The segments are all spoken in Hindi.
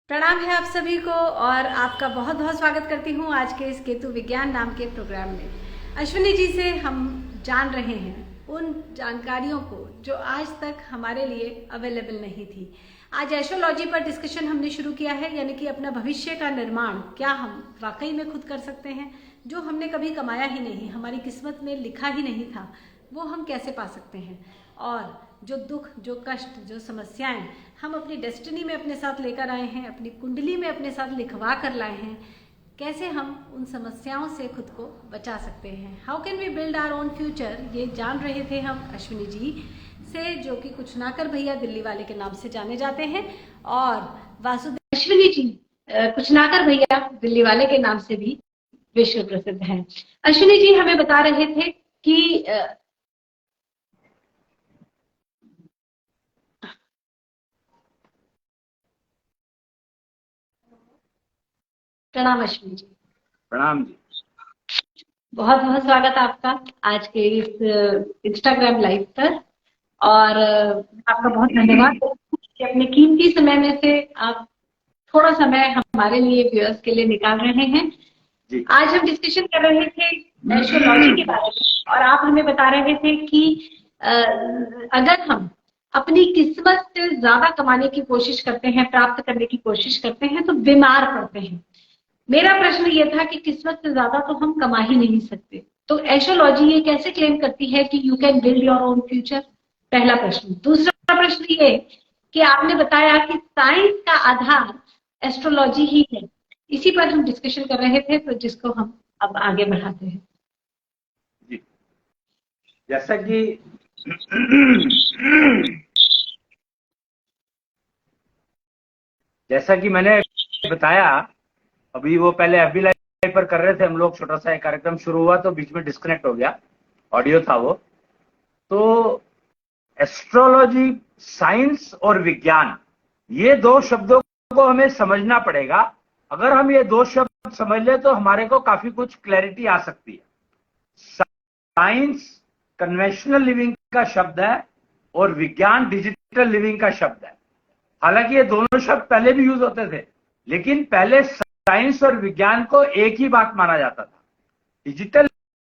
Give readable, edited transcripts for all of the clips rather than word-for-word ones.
प्रणाम है आप सभी को और आपका बहुत बहुत स्वागत करती हूँ आज के इस केतु विज्ञान नाम के प्रोग्राम में। अश्विनी जी से हम जान रहे हैं उन जानकारियों को जो आज तक हमारे लिए अवेलेबल नहीं थी। आज एस्ट्रोलॉजी पर डिस्कशन हमने शुरू किया है, यानी कि अपना भविष्य का निर्माण क्या हम वाकई में खुद कर सकते हैं। जो हमने कभी कमाया ही नहीं, हमारी किस्मत में लिखा ही नहीं था, वो हम कैसे पा सकते हैं। और जो दुख, जो कष्ट, जो समस्याएं हम अपनी डेस्टिनी में अपने साथ लेकर आए हैं, अपनी कुंडली में अपने साथ लिखवा कर लाए हैं, कैसे हम उन समस्याओं से खुद को बचा सकते हैं। How can we build our own future, ये जान रहे थे हम अश्विनी जी से, जो कि कुछ नाकर भैया दिल्ली वाले के नाम से जाने जाते हैं, और वासुदेव अश्विनी जी कुछ नाकर भैया दिल्ली वाले के नाम से भी विश्व प्रसिद्ध हैं। अश्विनी जी हमें बता रहे थे कि प्रणाम अश्विनी जी। प्रणाम जी। बहुत बहुत स्वागत आपका आज के इस इंस्टाग्राम लाइव पर, और आपका बहुत धन्यवाद कि अपने कीमती समय में से आप थोड़ा समय हमारे लिए, व्यूअर्स के लिए निकाल रहे हैं जी। आज हम डिस्कशन कर रहे थे एस्ट्रोलॉजी के बारे में, और आप हमें बता रहे थे कि अगर हम अपनी किस्मत से ज्यादा कमाने की कोशिश करते हैं, प्राप्त करने की कोशिश करते हैं, तो बीमार पड़ते हैं। मेरा प्रश्न ये था कि किस्मत से ज्यादा तो हम कमा ही नहीं सकते, तो एस्ट्रोलॉजी ये कैसे क्लेम करती है कि you can build your own future. पहला प्रश्न। दूसरा प्रश्न ये कि आपने बताया कि साइंस का आधार एस्ट्रोलॉजी ही है। इसी पर हम डिस्कशन कर रहे थे, तो जिसको हम अब आगे बढ़ाते हैं। जी, जैसा कि मैंने बताया, अभी वो पहले एफबी लाइव पर कर रहे थे हम लोग, छोटा सा एक कार्यक्रम शुरू हुआ तो बीच में डिस्कनेक्ट हो गया, ऑडियो था वो। तो एस्ट्रोलॉजी, साइंस और विज्ञान, ये दो शब्दों को हमें समझना पड़ेगा। अगर हम ये दो शब्द समझ ले तो हमारे को काफी कुछ क्लैरिटी आ सकती है। साइंस कन्वेंशनल लिविंग का शब्द है और विज्ञान डिजिटल लिविंग का शब्द है। हालांकि ये दोनों शब्द पहले भी यूज होते थे, लेकिन पहले साइंस और विज्ञान को एक ही बात माना जाता था। डिजिटल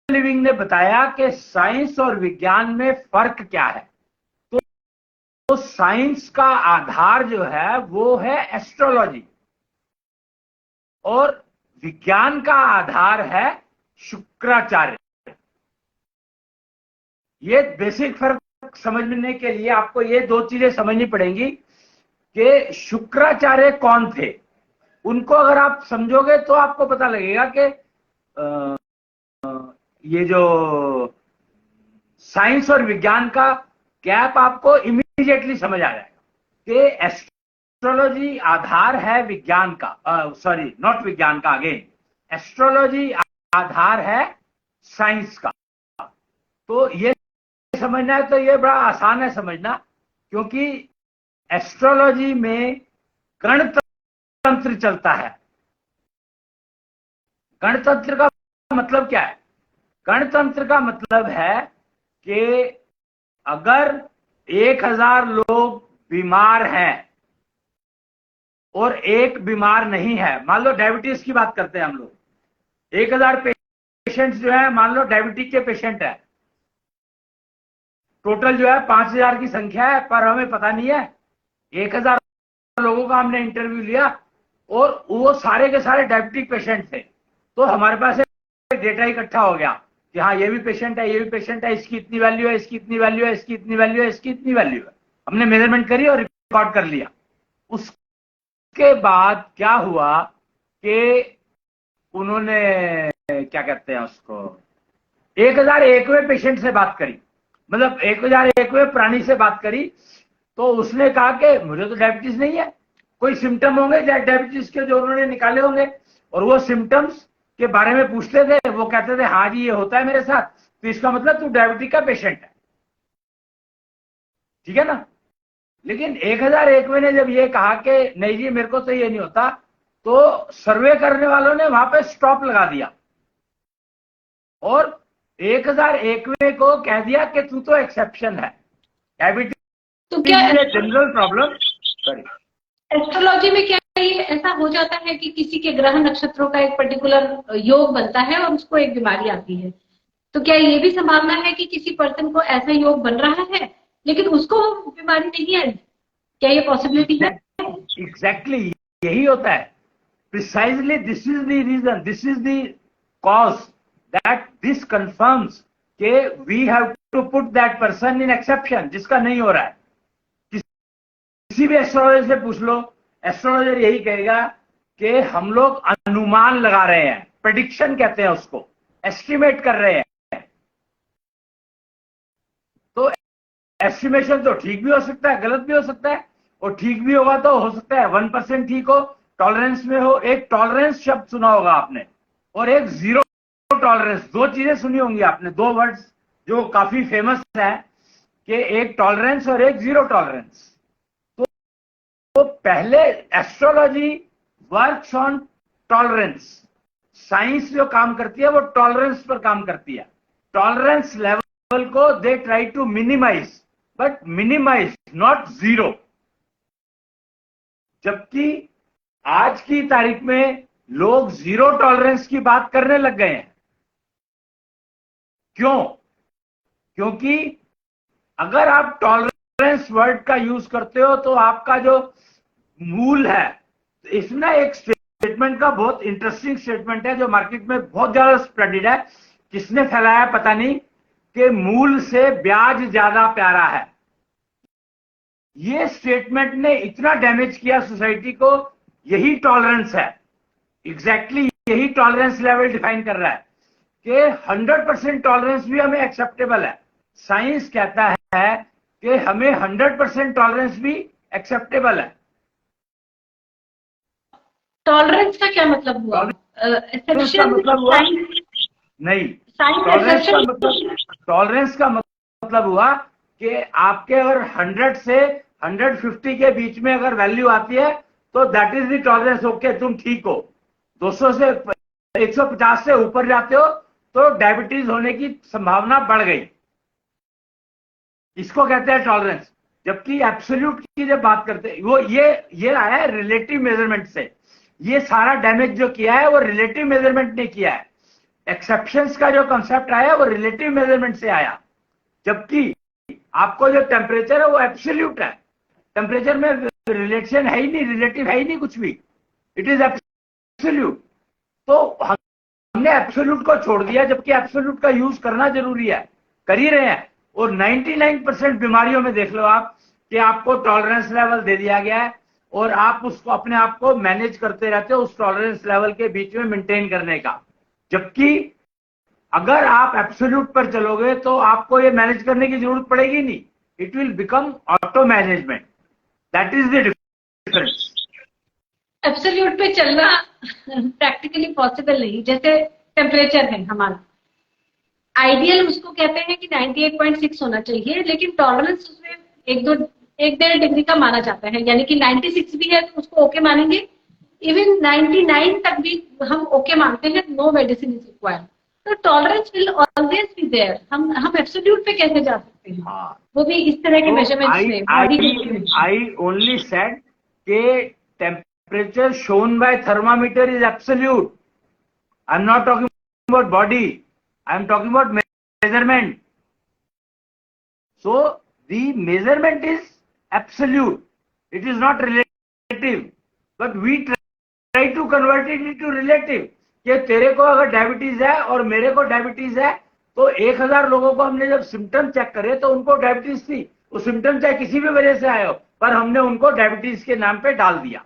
लिविंग ने बताया कि साइंस और विज्ञान में फर्क क्या है। तो साइंस का आधार जो है वो है एस्ट्रोलॉजी, और विज्ञान का आधार है शुक्राचार्य। ये बेसिक फर्क समझने के लिए आपको ये दो चीजें समझनी पड़ेंगी कि शुक्राचार्य कौन थे। उनको अगर आप समझोगे तो आपको पता लगेगा कि ये जो साइंस और विज्ञान का गैप आपको इमीडिएटली समझ आ जाएगा कि एस्ट्रोलॉजी आधार है विज्ञान का, सॉरी नॉट विज्ञान का, अगेन एस्ट्रोलॉजी आधार है साइंस का। तो ये समझना है तो ये बड़ा आसान है समझना, क्योंकि एस्ट्रोलॉजी में गणतंत्र चलता है। गणतंत्र का मतलब क्या है? गणतंत्र का मतलब है कि अगर 1000 लोग बीमार हैं और एक बीमार नहीं है, मान लो डायबिटीज की बात करते हैं हम लोग, 1000 पेशेंट्स जो है, मान लो डायबिटीज के पेशेंट है, टोटल जो है 5000 की संख्या है, पर हमें पता नहीं है। 1000 लोगों का हमने इंटरव्यू लिया और वो सारे के सारे डायबिटिक पेशेंट थे, तो हमारे पास एक डेटा इकट्ठा हो गया कि हाँ ये भी पेशेंट है, ये भी पेशेंट है, इसकी इतनी वैल्यू है, इसकी इतनी वैल्यू है, इसकी इतनी वैल्यू है, इसकी इतनी वैल्यू है। हमने मेजरमेंट करी और रिकॉर्ड कर लिया। उसके बाद क्या हुआ कि उन्होंने क्या कहते हैं उसको, 1001वें पेशेंट से बात करी, मतलब 1001वें प्राणी से बात करी, तो उसने कहा कि मुझे तो डायबिटीज नहीं है। कोई सिम्टम होंगे डायबिटीज के जो उन्होंने निकाले होंगे, और वो सिम्टम्स के बारे में पूछते थे, वो कहते थे हाँ जी ये होता है मेरे साथ, तो इसका मतलब तू डायबिटीज का पेशेंट है, ठीक है ना। लेकिन 1001वें ने जब ये कहा कि नहीं जी मेरे को तो ये नहीं होता, तो सर्वे करने वालों ने वहां पे स्टॉप लगा दिया और 1001वें को कह दिया कि तू तो एक्सेप्शन है, डायबिटीज तो क्या जनरल प्रॉब्लम। एस्ट्रोलॉजी में क्या ये ऐसा हो जाता है कि किसी के ग्रह नक्षत्रों का एक पर्टिकुलर योग बनता है और उसको एक बीमारी आती है, तो क्या ये भी संभावना है कि किसी पर्सन को ऐसा योग बन रहा है लेकिन उसको बीमारी नहीं आई? क्या ये पॉसिबिलिटी है? एग्जैक्टली यही होता है। Precisely this is the reason, this is the cause that this confirms के we have to put that person in exception, जिसका नहीं हो रहा है। किसी भी एस्ट्रोलॉजर से पूछ लो, एस्ट्रोलॉजर यही कहेगा कि हम लोग अनुमान लगा रहे हैं, प्रेडिक्शन कहते हैं उसको, एस्टिमेट कर रहे हैं। तो एस्टिमेशन तो ठीक भी हो सकता है, गलत भी हो सकता है, और ठीक भी होगा तो हो सकता है 1% ठीक हो, टॉलरेंस में हो। एक टॉलरेंस शब्द सुना होगा आपने, और एक जीरो टॉलरेंस, दो चीजें सुनी होंगी आपने, दो वर्ड्स जो काफी फेमस है, कि एक टॉलरेंस और एक जीरो टॉलरेंस। तो पहले astrology works on tolerance, science जो काम करती है वो टॉलरेंस पर काम करती है। टॉलरेंस लेवल को they try to minimize, but minimize not zero. जबकि आज की तारीख में लोग जीरो टॉलरेंस की बात करने लग गए हैं। क्यों? क्योंकि अगर आप टॉलरेंस वर्ड का यूज करते हो तो आपका जो मूल है, इसमें एक स्टेटमेंट का बहुत इंटरेस्टिंग स्टेटमेंट है जो मार्केट में बहुत ज्यादा स्प्रेडेड है, किसने फैलाया पता नहीं, कि मूल से ब्याज ज्यादा प्यारा है। ये स्टेटमेंट ने इतना डैमेज किया सोसाइटी को, यही टॉलरेंस है, एग्जैक्टली यही टॉलरेंस लेवल डिफाइन कर रहा है कि 100% टॉलरेंस भी हमें एक्सेप्टेबल है। साइंस कहता है कि हमें 100% टॉलरेंस भी एक्सेप्टेबल है। टॉलरेंस का क्या मतलब हुआ? का मतलब हुआ नहीं, टॉलरेंस का मतलब हुआ कि आपके अगर 100 से 150 के बीच में अगर वैल्यू आती है तो that is the tolerance. Okay, तुम ठीक हो। 200 से 150 से ऊपर जाते हो तो डायबिटीज होने की संभावना बढ़ गई, इसको कहते हैं टॉलरेंस। जबकि एब्सोल्यूट की जब बात करते हैं, वो ये आया है रिलेटिव मेजरमेंट से। ये सारा डैमेज जो किया है वो रिलेटिव मेजरमेंट ने किया है। एक्सेप्शंस का जो कंसेप्ट आया वो रिलेटिव मेजरमेंट से आया। जबकि आपको जो टेम्परेचर है वो एब्सोल्यूट है, टेम्परेचर में रिलेशन है ही नहीं, रिलेटिव है ही नहीं कुछ भी, इट इज एब्सोल्यूट। तो हमने एब्सोल्यूट को छोड़ दिया, जबकि एब्सोल्यूट का यूज करना जरूरी है, कर ही रहे हैं। और 99% बीमारियों में देख लो आप कि आपको टॉलरेंस लेवल दे दिया गया है और आप उसको अपने आप को मैनेज करते रहते हो उस टॉलरेंस लेवल के बीच में मेंटेन करने का। जबकि अगर आप एब्सोल्यूट पर चलोगे तो आपको ये मैनेज करने की जरूरत पड़ेगी नहीं, it will become auto management. That is the difference. Absolute पे चलना प्रैक्टिकली पॉसिबल नहीं। जैसे टेम्परेचर है हमारा, आइडियल उसको कहते हैं कि 98.6 होना चाहिए, लेकिन टॉलरेंस उसमें 1-1.5 डिग्री का माना जाता है, यानी कि 96 भी है तो उसको ओके मानेंगे, इवन 99 तक भी हम ओके मानते हैं, नो मेडिसिन इज रिक्वायर्ड। तो tolerance will always be there. हम एब्सोल्यूट पे कैसे जा सकते हैं? वो भी इस तरह के मेजरमेंट्स में। आई ओनली सेड के temperature shown by thermometer is absolute. I am not talking about body, I am talking about measurement. So the measurement is absolute. It is not relative. But we try to convert it into relative. कि तेरे को अगर डायबिटीज है और मेरे को डायबिटीज है, तो 1000 लोगों को हमने जब सिम्टम चेक करे तो उनको डायबिटीज थी। वो सिम्टम चाहे किसी भी वजह से आए हो, पर हमने उनको डायबिटीज के नाम पे डाल दिया।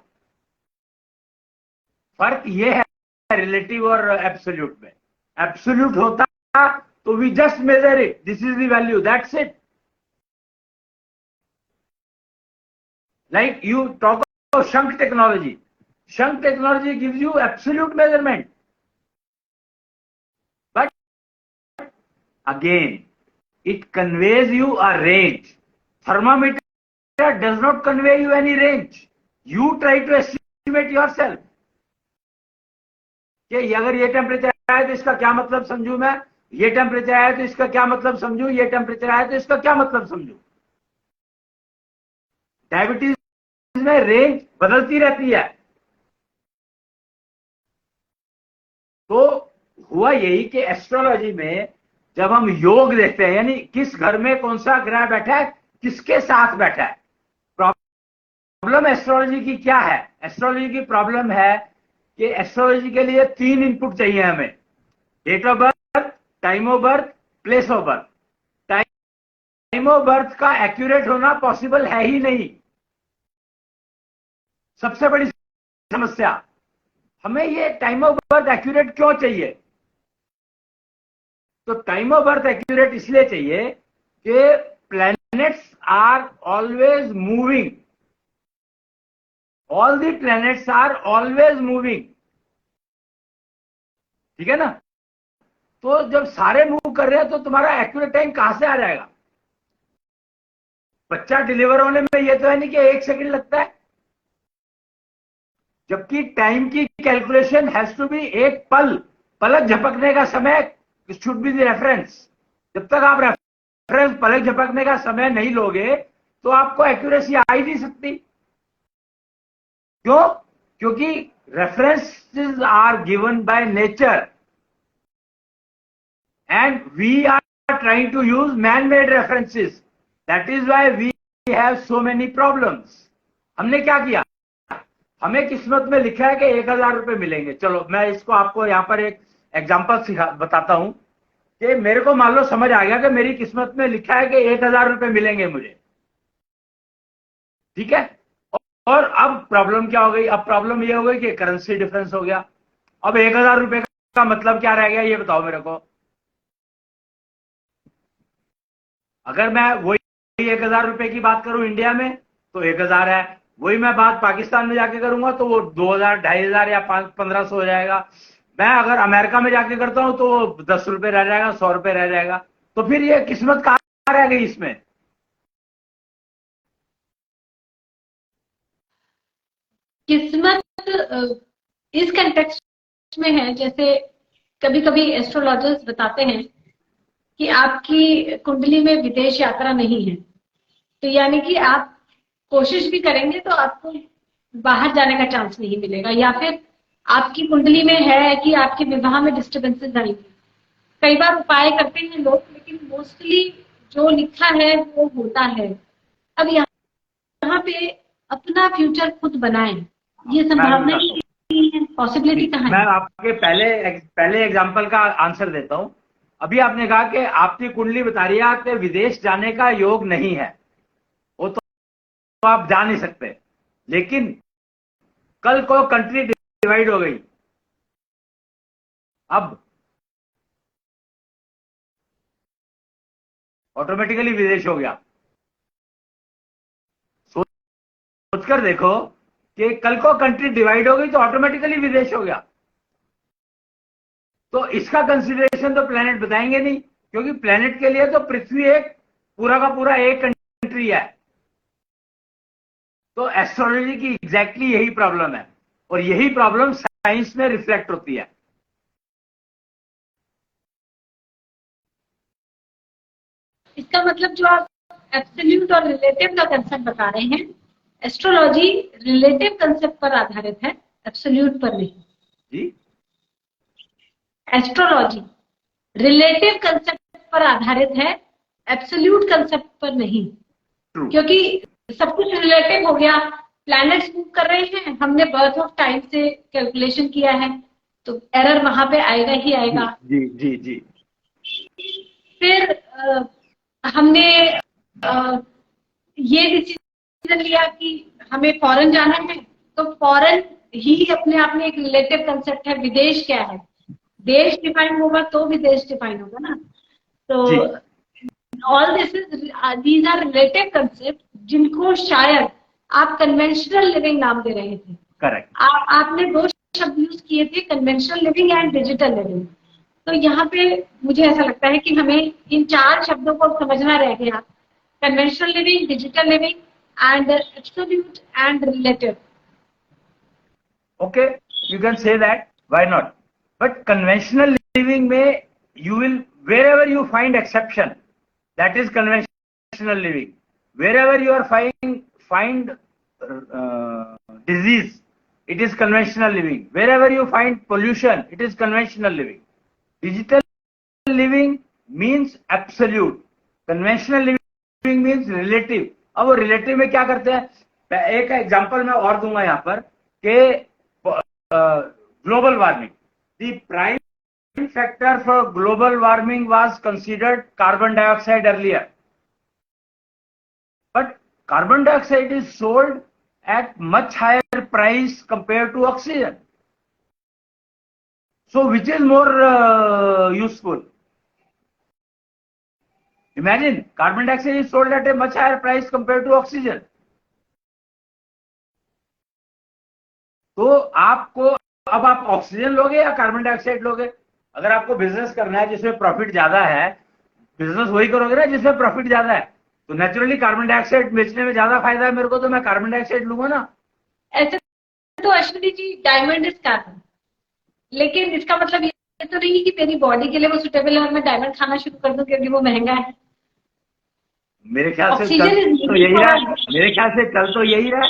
फर्क ये है रिलेटिव और एब्सोल्यूट में। एब्सोल्यूट होता तो we just measure it, this is the value, that's it. Like you talk about shunt technology. Shunt technology gives you absolute measurement, but again it conveys you a range. Thermometer does not convey you any range. You try to estimate yourself कि अगर ये टेम्परेचर आया तो इसका क्या मतलब समझू मैं, ये टेम्परेचर आया तो इसका क्या मतलब समझू, ये टेम्परेचर आया तो इसका क्या मतलब समझू। डायबिटीज में रेंज बदलती रहती है, तो हुआ यही कि एस्ट्रोलॉजी में जब हम योग देखते हैं, यानी किस घर में कौन सा ग्रह बैठा है, किसके साथ बैठा है, प्रॉब्लम एस्ट्रोलॉजी की क्या है? एस्ट्रोलॉजी की प्रॉब्लम है कि एस्ट्रोलॉजी के लिए 3 इनपुट चाहिए हमें: date of birth, time of birth, place of birth. Time of birth का एक्यूरेट होना पॉसिबल है ही नहीं, सबसे बड़ी समस्या। हमें ये टाइम ऑफ बर्थ एक्यूरेट क्यों चाहिए? तो टाइम ऑफ बर्थ एक्यूरेट इसलिए चाहिए कि planets are always moving, all the planets are always moving, ठीक है ना? तो जब सारे मूव कर रहे हैं तो तुम्हारा एक्यूरेट टाइम कहां से आ जाएगा? बच्चा डिलीवर होने में ये तो है नहीं कि 1 सेकंड लगता है, जबकि टाइम की कैलकुलेशन हैज टू बी एक पलक झपकने का समय शुड बी द रेफरेंस। जब तक आप रेफरेंस पलक झपकने का समय नहीं लोगे तो आपको एक्यूरेसी आ ही नहीं सकती। क्यों? क्योंकि references are given by nature and we are trying to use man-made references. That is why we have so many problems. हमने क्या किया? हमें किस्मत में लिखा है कि 1000 रुपए मिलेंगे। चलो मैं इसको आपको यहाँ पर एक एग्जाम्पल बताता हूं कि मेरे को मान लो समझ आ गया कि मेरी किस्मत में लिखा है कि 1000 रुपए मिलेंगे मुझे, ठीक है? और अब प्रॉब्लम क्या हो गई? अब प्रॉब्लम ये हो गई कि करेंसी डिफरेंस हो गया। अब 1000 रुपए का मतलब क्या रह गया, ये बताओ मेरे को। अगर मैं वही 1000 रुपए की बात करूं इंडिया में तो 1000 है, वही मैं बात पाकिस्तान में जाके करूंगा तो वो 2000, 2500 या 1500 हो जाएगा। मैं अगर अमेरिका में जाके करता हूं तो वो 10 रुपए रह जाएगा, 100 रुपए रह जाएगा। तो फिर ये किस्मत कहां रह गई इसमें? किस्मत इस कंटेक्स्ट में है, जैसे कभी कभी एस्ट्रोलॉजर्स बताते हैं कि आपकी कुंडली में विदेश यात्रा नहीं है, तो यानी कि आप कोशिश भी करेंगे तो आपको बाहर जाने का चांस नहीं मिलेगा, या फिर आपकी कुंडली में है कि आपके विवाह में डिस्टर्बेंसेस आएंगे। कई बार उपाय करते हैं लोग, लेकिन मोस्टली जो लिखा है वो होता है। अब यहाँ पे अपना फ्यूचर खुद बनाएं, ये संभावना ही नहीं है, पॉसिबिलिटी कहाँ मैं है? आपके पहले एग्जांपल का आंसर देता हूं। अभी आपने कहा कि आपकी कुंडली बता रही है कि विदेश जाने का योग नहीं है, वो तो आप जा नहीं सकते, लेकिन कल को कंट्री डिवाइड हो गई, अब ऑटोमेटिकली विदेश हो गया। सोचकर देखो कि कल को कंट्री डिवाइड हो गई तो ऑटोमेटिकली विदेश हो गया। तो इसका कंसीडरेशन तो प्लेनेट बताएंगे नहीं, क्योंकि प्लेनेट के लिए तो पृथ्वी एक पूरा का पूरा एक कंट्री है। तो एस्ट्रोलॉजी की एग्जैक्टली यही प्रॉब्लम है, और यही प्रॉब्लम साइंस में रिफ्लेक्ट होती है। इसका मतलब जो आप एब्सोल्यूट और रिलेटिव का कंसेप्ट बता रहे हैं, एस्ट्रोलॉजी रिलेटिव कंसेप्ट पर आधारित है, एब्सोल्यूट पर नहीं। जी, एस्ट्रोलॉजी रिलेटिव कंसेप्ट पर आधारित है, एब्सोल्यूट कंसेप्ट पर नहीं। ट्रू। क्योंकि सब कुछ रिलेटिव हो गया, प्लैनेट्स मूव कर रहे हैं, हमने बर्थ ऑफ टाइम से कैलकुलेशन किया है, तो एरर वहां पे आएगा ही आएगा। जी जी जी। फिर हमने ये डिसीजन लिया कि हमें फॉरेन जाना है, तो फॉरेन ही अपने आप में एक रिलेटिव कंसेप्ट है। विदेश क्या है? देश डिफाइन होगा तो विदेश डिफाइन होगा ना। तो all these are relative concept, जिनको शायद आप कन्वेंशनल लिविंग नाम दे रहे थे। करेक्ट। आपने 2 शब्द यूज किए थे, conventional living and digital living. तो यहाँ पे मुझे ऐसा लगता है कि हमें इन 4 शब्दों को समझना रह गया: conventional living, digital living and absolute and relative. Okay, you can say that, why not? But conventional living में you will, wherever you find exception, that is conventional living. Wherever you are find disease, it is conventional living. Wherever you find pollution, it is conventional living. Digital living means absolute. Conventional living means relative. अब वो रिलेटिव में क्या करते हैं, एक एग्जांपल मैं और दूंगा यहाँ पर कि global warming, the prime factor for global warming was considered carbon dioxide earlier, but carbon dioxide is sold at much higher price compared to oxygen. So which is more useful? Imagine carbon dioxide is sold at a much higher price compared to oxygen. तो आपको अब आप ऑक्सीजन लोगे या कार्बन डाइऑक्साइड लोगे? अगर आपको बिजनेस करना है जिसमें प्रॉफिट ज्यादा है, बिजनेस वही करोगे ना जिसमें प्रॉफिट ज्यादा है, तो नेचुरली कार्बन डाइऑक्साइड बेचने में ज्यादा फायदा है मेरे को, तो मैं कार्बन डाइऑक्साइड लूंगा ना। ऐसे तो Ashwini ji diamond is carbon, लेकिन इसका मतलब ये तो नहीं कि मेरी बॉडी के लिए वो सुटेबल है और मैं डायमंड खाना शुरू कर दूं क्योंकि वो महंगा है। मेरे ख्याल से चल तो यही रहा, मेरे ख्याल से चल तो यही रहा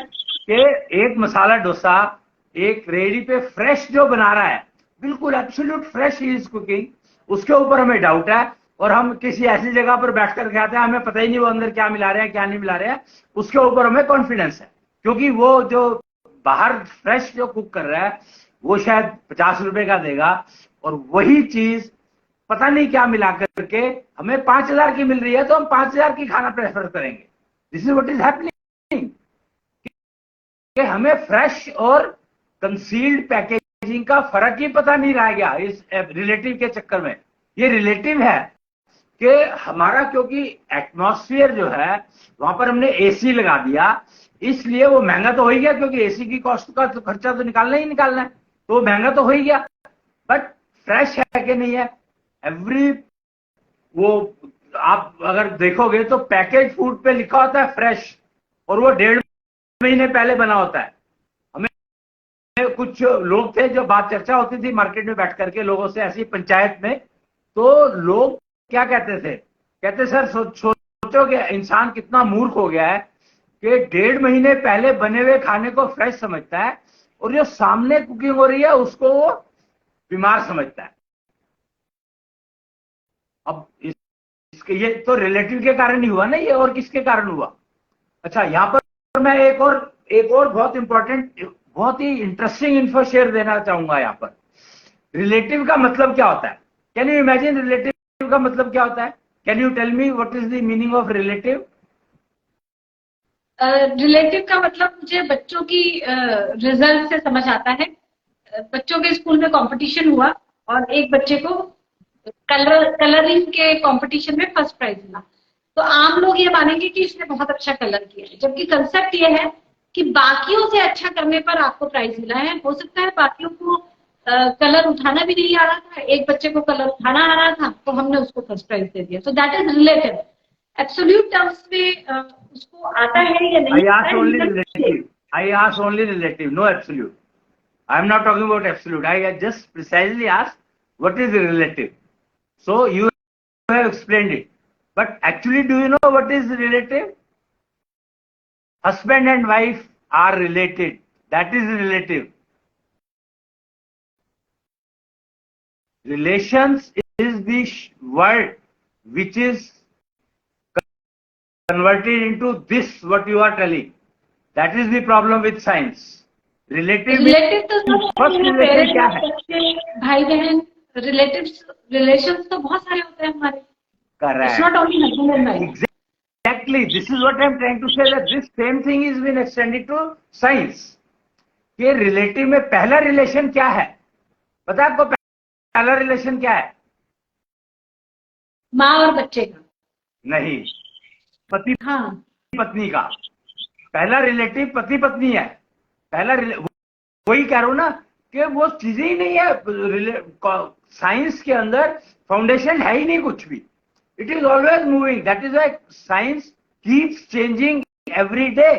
कि एक मसाला डोसा एक रेडी पे फ्रेश जो बना रहा है, बिल्कुल absolute fresh he is cooking, उसके ऊपर हमें डाउट है और हम किसी ऐसी जगह पर बैठकर खाते हैं हमें पता ही नहीं वो अंदर क्या मिला रहे हैं क्या नहीं मिला रहे हैं, उसके ऊपर हमें कॉन्फिडेंस है क्योंकि वो जो बाहर फ्रेश जो कुक कर रहा है वो शायद 50 रुपए का देगा और वही चीज पता नहीं क्या मिला करके हमें 5,000 की मिल रही है तो हम 5,000 की खाना प्रेफर करेंगे। This is what is happening कि हमें फ्रेश और कंसील्ड पैकेजिंग का फर्क ही पता नहीं रह गया इस रिलेटिव के चक्कर में। ये रिलेटिव है कि हमारा क्योंकि एटमॉस्फेयर जो है वहां पर हमने एसी लगा दिया इसलिए वो महंगा तो हो ही गया क्योंकि एसी की कॉस्ट का तो खर्चा तो निकालना ही निकालना है तो वो महंगा तो हो ही गया, बट फ्रेश है कि नहीं है एवरी, वो आप अगर देखोगे तो पैकेज फूड पे लिखा होता है फ्रेश और वो 1.5 महीने पहले बना होता है। हमें कुछ लोग थे जो बात चर्चा होती थी मार्केट में बैठ करके लोगों से ऐसी पंचायत में, तो लोग क्या कहते थे, कहते सर सोचो कि इंसान कितना मूर्ख हो गया है कि 1.5 महीने पहले बने हुए खाने को फ्रेश समझता है और जो सामने कुकिंग हो रही है उसको वो बीमार समझता है। अब इसके ये तो रिलेटिव के कारण ही हुआ ना, ये और किसके कारण हुआ? अच्छा, यहाँ पर मैं एक और बहुत इंपॉर्टेंट बहुत ही इंटरेस्टिंग इन्फो शेयर देना चाहूंगा। यहाँ पर रिलेटिव का मतलब क्या होता है? कैन यू इमेजिन रिलेटिव का मतलब क्या होता है? Can you tell me what is the meaning of relative? Relative का मतलब मुझे बच्चों की रिजल्ट से समझ आता है। बच्चों के स्कूल में कंपटीशन हुआ और एक बच्चे को कलरिंग के कंपटीशन में फर्स्ट प्राइज मिला, तो आम लोग ये मानेंगे कि इसने बहुत अच्छा कलर किया है, जबकि कंसेप्ट ये है कि बाकियों से अच्छा करने पर आपको प्राइज मिला है। हो सकता है बाकियों को कलर उठाना भी नहीं आ रहा था, एक बच्चे को कलर उठाना आ रहा था तो हमने उसको फर्स्ट प्राइज दे दिया। सो that is relative. Absolute terms में उसको आता है या नहीं? I asked only relative, no absolute. I am not talking about absolute. I just precisely asked what is relative. So you have explained it. But actually, do you know what is relative? Husband and wife are related. That is relative. Relations is the word which is converted into this what you are telling. That is the problem with science. Relative तो first relation क्या है? भाई बहन रिलेशंस तो बहुत सारे होते हैं हमारे। Correct. It's not only husband and wife. Exactly. This is what I am trying to say, that this same thing is been extended to science. कि रिलेटिव में पहला रिलेशन क्या है? पता है आपको पहला रिलेशन क्या है? माँ और बच्चे का नहीं, पति पत्नी का। पहला रिलेटिव पति पत्नी है। पहला वही कह रहा हूं ना कि वो चीजें ही नहीं है। साइंस के अंदर फाउंडेशन है ही नहीं कुछ भी। It is always moving. That is why science keeps changing every day,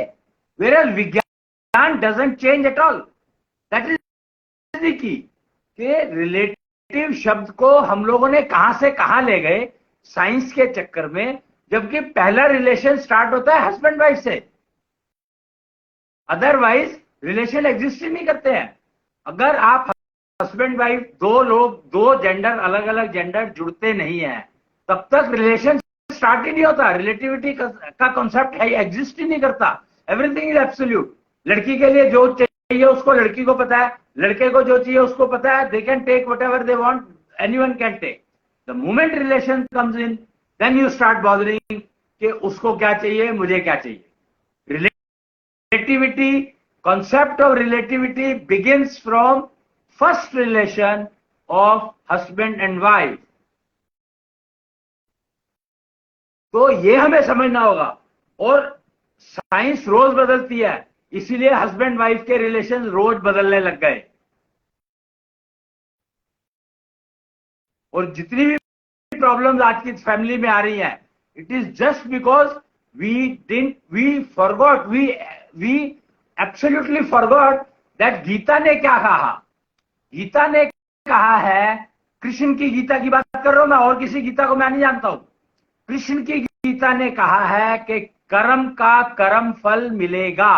where विज्ञान doesn't change at all. That is the key कि रिलेटिव शब्द को हम लोगों ने कहां से कहां ले गए साइंस के चक्कर में, जबकि पहला रिलेशन स्टार्ट होता है हस्बैंड वाइफ से। अदरवाइज रिलेशन एग्जिस्ट ही नहीं करते हैं। अगर आप हस्बैंड वाइफ दो लोग, दो जेंडर, अलग अलग जेंडर जुड़ते नहीं है, तब तक रिलेशन स्टार्ट ही नहीं होता। रिलेटिविटी का कॉन्सेप्ट है एग्जिस्ट ही नहीं करता। Everything is absolute. लड़की के लिए जो चाहिए उसको लड़की को पता है, लड़के को जो चाहिए उसको पता है। They can take whatever they want, anyone can take. The moment relation comes in, then you start bothering कि उसको क्या चाहिए, मुझे क्या चाहिए। Relativity, concept of relativity begins from first relation of husband and wife. तो ये हमें समझना होगा। और साइंस रोज बदलती है, इसीलिए हस्बैंड वाइफ के रिलेशन रोज बदलने लग गए। और जितनी भी प्रॉब्लम्स आज की फैमिली में आ रही हैं, it is just because we forgot, we absolutely forgot that Gita ने क्या कहा। गीता ने कहा है, कृष्ण की गीता की बात कर रहा हूं मैं, और किसी गीता को मैं नहीं जानता हूं। कृष्ण की गीता ने कहा है कि कर्म का कर्म फल मिलेगा।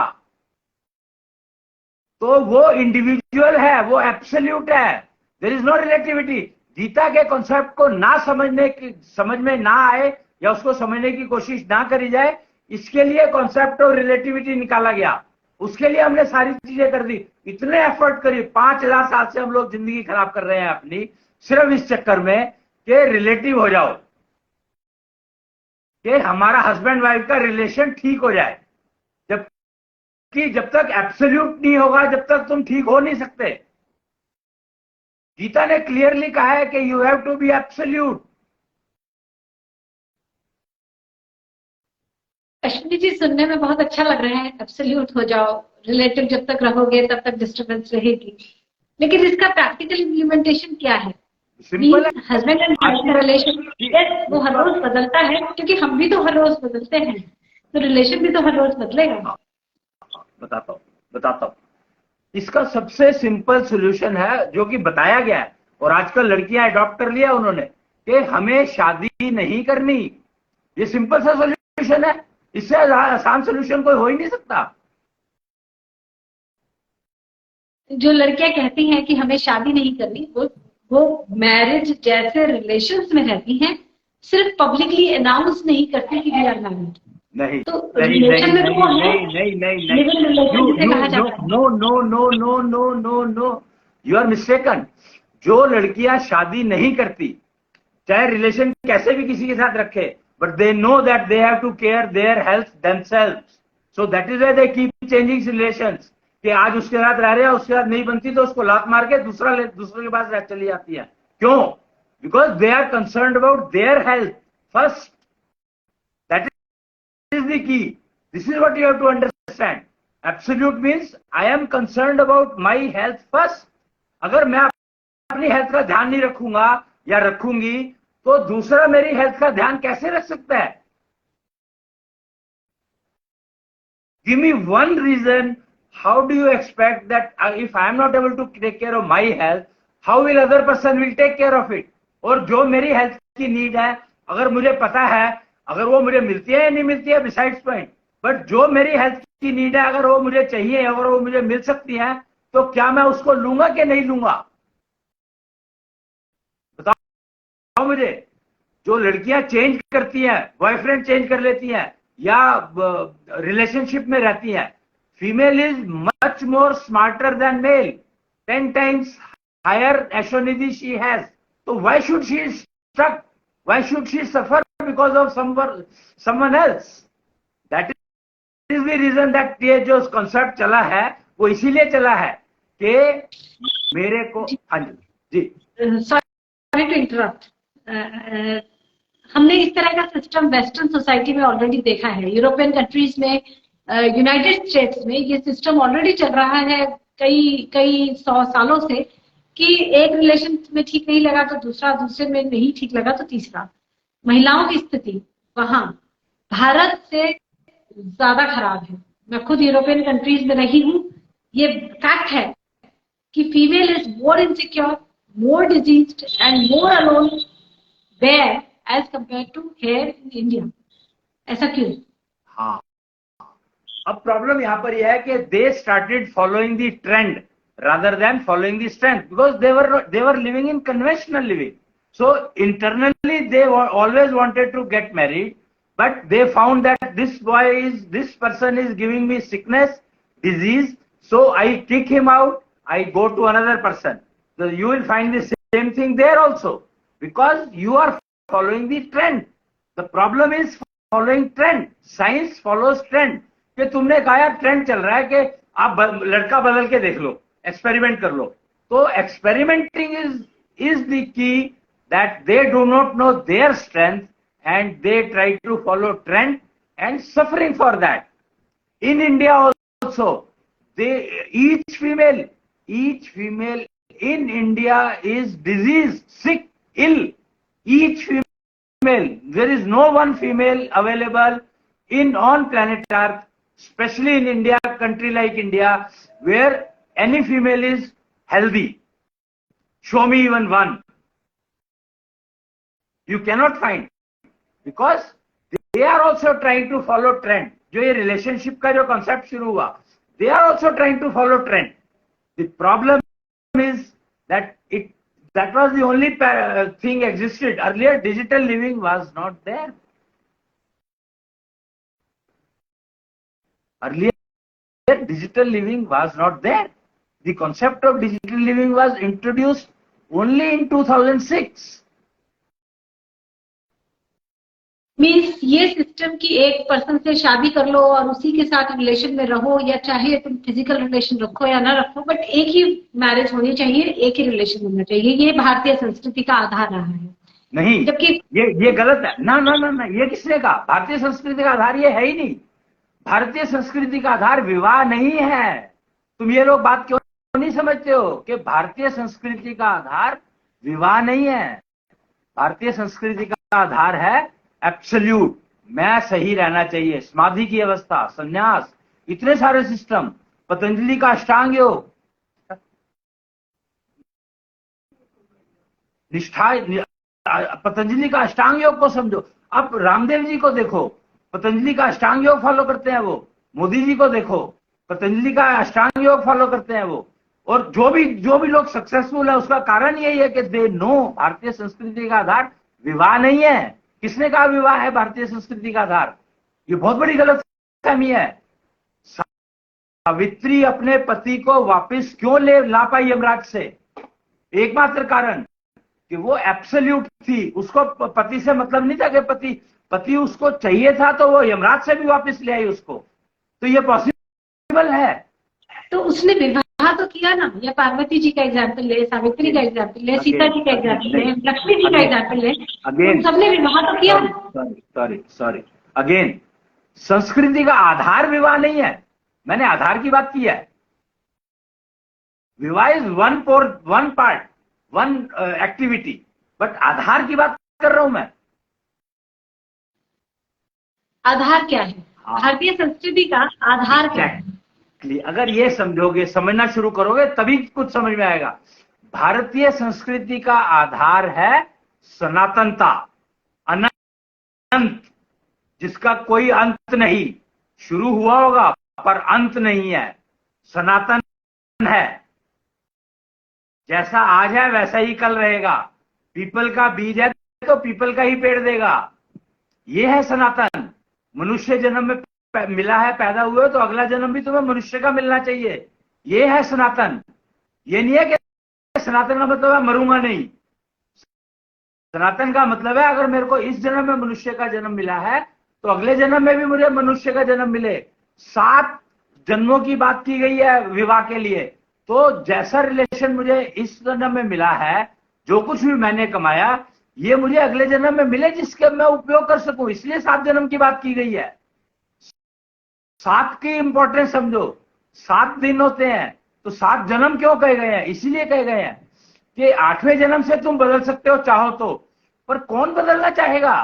तो वो इंडिविजुअल है, वो एब्सोल्यूट है, there is no relativity. Gita के कॉन्सेप्ट को ना समझ में ना आए या उसको समझने की कोशिश ना करी जाए, इसके लिए कॉन्सेप्ट ऑफ रिलेटिविटी निकाला गया। उसके लिए हमने सारी चीजें कर दी, इतने एफर्ट करी। 5000 साल से हम लोग जिंदगी खराब कर रहे हैं अपनी, सिर्फ इस चक्कर में कि रिलेटिव हो जाओ, कि हमारा हस्बैंड वाइफ का रिलेशन ठीक हो जाए। जब तक एब्सोल्यूट नहीं होगा, जब तक तुम ठीक हो नहीं सकते। गीता ने क्लियरली कहा है कि you have to be absolute. Ashwini ji, सुनने में बहुत अच्छा लग रहा है, एब्सोल्यूट हो जाओ, रिलेटिव जब तक रहोगे तब तक डिस्टर्बेंस रहेगी। लेकिन इसका प्रैक्टिकल इम्प्लीमेंटेशन क्या है? सिंपल है, हस्बैंड एंड वाइफ का रिलेशन वो हर रोज बदलता है, क्योंकि हम भी तो हर रोज बदलते हैं, तो रिलेशन भी तो हर रोज बदलेगा। बताता हूं। इसका सबसे सिंपल सोल्यूशन है जो कि बताया गया है, और आजकल लड़कियां अडॉप्ट कर लिया उन्होंने, कि हमें शादी नहीं करनी। ये सिंपल सा सोल्यूशन है, इससे आसान सोल्यूशन कोई हो ही नहीं सकता। जो लड़कियां कहती हैं कि हमें शादी नहीं करनी, वो मैरिज जैसे रिलेशंस में रहती हैं, सिर्फ पब्लिकली अनाउंस नहीं करती कि वी आर मैरिड। नहीं, तो रिलेशन में तो वो है, नो, यू आर मिस्टेकन। जो लड़कियां शादी नहीं करती, चाहे रिलेशन कैसे भी किसी के साथ रखे, but they know that they have to care their health themselves, so that is why they keep changing relations. कि आज उसके साथ रह रहे हैं, उसके साथ नहीं बनती तो उसको लात मार के दूसरे के पास चली जाती है। क्यों? Because they are concerned about their health first. That is the key. This is what you have to understand. Absolute means I am concerned about my health first. अगर मैं अपनी हेल्थ का ध्यान नहीं रखूंगा या रखूंगी, तो दूसरा मेरी हेल्थ का ध्यान कैसे रख सकता है? Give me one reason. How do you expect that if I am not able to take care of my health, how will other person will take care of it? और जो मेरी हेल्थ की नीड है, अगर मुझे पता है, अगर वो मुझे मिलती है या नहीं मिलती है बिसाइड्स पॉइंट, बट जो मेरी हेल्थ की नीड है, अगर वो मुझे चाहिए, अगर वो मुझे मिल सकती है, तो क्या मैं उसको लूंगा कि नहीं लूंगा? बताओ मुझे। जो लड़कियां चेंज करती हैं, बॉयफ्रेंड चेंज कर लेती हैं या रिलेशनशिप में रहती हैं, female is much more smarter than male, 10 times higher astronomy she has. तो why should she struck, why should she suffer because of someone else? That is the reason that ये जो concept चला है, वो इसीलिए चला है कि मेरे को, हाँ जी, सॉरी टू इंटरप्ट। हमने इस तरह का सिस्टम वेस्टर्न सोसाइटी में ऑलरेडी देखा है। यूरोपियन कंट्रीज में, यूनाइटेड स्टेट्स में ये सिस्टम ऑलरेडी चल रहा है कई 100 सालों से, कि एक रिलेशन में ठीक नहीं लगा तो दूसरे में नहीं ठीक लगा तो तीसरा। महिलाओं की स्थिति वहां भारत से ज्यादा खराब है। मैं खुद यूरोपियन कंट्रीज में रही हूं, ये फैक्ट है कि female is more insecure, more diseased and more alone there as compare to here in India. ऐसा क्यों? हाँ, अब प्रॉब्लम यहां पर यह है कि they started following the trend rather than following the strength, because they were living in conventional living. So internally they always wanted to get married, but they found that this person is giving me sickness, disease, so I kick him out, I go to another person. So you will find the same thing there also, because you are following the trend. The problem is following trend. Science follows trend. कि तुमने कहा यार ट्रेंड चल रहा है कि आप लड़का बदल के देख लो, एक्सपेरिमेंट कर लो, तो experimenting is the key that they do not know their strength and they try to follow trend and suffering for that. In India also they each female in India is diseased, sick, ill. Each female, there is no one female available on planet Earth, especially in India, country like India, where any female is healthy. Show me even one. You cannot find, because they are also trying to follow trend. जो ये relationship का जो concept शुरू हुआ, they are also trying to follow trend. The problem is that that was the only thing existed. Earlier digital living was not there. Earlier digital living was not there. The concept of digital living was introduced only in 2006. Means ये सिस्टम की एक पर्सन से शादी कर लो और उसी के साथ रिलेशन में रहो, या चाहे तुम फिजिकल रिलेशन रखो या ना रखो, बट एक ही मैरिज होनी चाहिए, एक ही रिलेशन होना चाहिए. ये भारतीय संस्कृति का आधार रहा है. नहीं, जबकि ये गलत है. ना ना ना ना, ये किसने कहा? भारतीय संस्कृति का आधार ये है ही नहीं. भारतीय संस्कृति का आधार विवाह नहीं है. तुम ये लोग बात क्यों नहीं समझते हो कि भारतीय संस्कृति का आधार विवाह नहीं है. भारतीय संस्कृति का आधार है एब्सोल्यूट, मैं सही रहना चाहिए, समाधि की अवस्था, संन्यास, इतने सारे सिस्टम, पतंजलि का अष्टांग योग, निष्ठा, पतंजलि का अष्टांग योग को समझो. अब रामदेव जी को देखो, पतंजलि का अष्टांग योग फॉलो करते हैं वो. मोदी जी को देखो, पतंजलि का अष्टांग योग फॉलो करते हैं वो. और जो भी लोग सक्सेसफुल है, उसका कारण यही है कि दे नो भारतीय संस्कृति का आधार विवाह नहीं है. किसने कहा विवाह है भारतीय संस्कृति का आधार? ये बहुत बड़ी गलतफहमी है. सावित्री अपने पति को वापस क्यों ला पाई यमराज से? एकमात्र कारण कि वो एब्सोल्यूट थी. उसको पति से मतलब नहीं था कि पति उसको चाहिए था, तो वो यमराज से भी वापस ले आई उसको. तो ये पॉसिबल है. तो उसने विवाह तो किया ना. या पार्वती जी का एग्जाम्पल ले, सावित्री का एग्जाम्पल ले, सीता जी का एग्जाम्पल ले, लक्ष्मी जी का एग्जाम्पल ले, अगेन सबने विवाह तो किया. सॉरी अगेन, संस्कृति का आधार विवाह नहीं है. मैंने आधार की बात की है. विवाह is one part, one activity, but आधार की बात कर रहा हूं मैं. आधार क्या है? भारतीय संस्कृति का आधार क्या है? अगर ये समझोगे, समझना शुरू करोगे, तभी कुछ समझ में आएगा. भारतीय संस्कृति का आधार है सनातनता, अनंत, जिसका कोई अंत नहीं. शुरू हुआ होगा पर अंत नहीं है. सनातन है. जैसा आज है वैसा ही कल रहेगा. पीपल का बीज है तो पीपल का ही पेड़ देगा. ये है सनातन. मनुष्य जन्म में मिला है, पैदा हुए तो अगला जन्म भी तुम्हें मनुष्य का मिलना चाहिए. ये है सनातन. ये नहीं है कि सनातन का मतलब है मरूंगा नहीं. सनातन का मतलब है अगर मेरे को इस जन्म में मनुष्य का जन्म मिला है तो अगले जन्म में भी मुझे मनुष्य का जन्म मिले. 7 जन्मों की बात की गई है विवाह के लिए. तो जैसा रिलेशन मुझे इस जन्म में मिला है, जो कुछ भी मैंने कमाया, ये मुझे अगले जन्म में मिले जिसके मैं उपयोग कर सकूं. इसलिए 7 जन्म की बात की गई है. 7 की इंपॉर्टेंस समझो. 7 दिन होते हैं तो 7 जन्म क्यों कहे गए हैं? इसीलिए कहे गए हैं कि 8वें जन्म से तुम बदल सकते हो चाहो तो. पर कौन बदलना चाहेगा